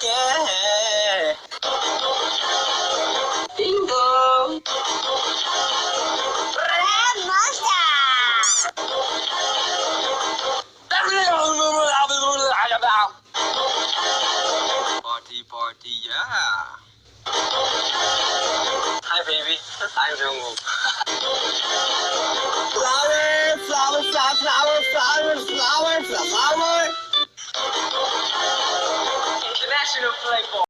Yeah. Ding dong. Grandmaster. Party, party, yeah. Hi, baby. I'm Jungkook.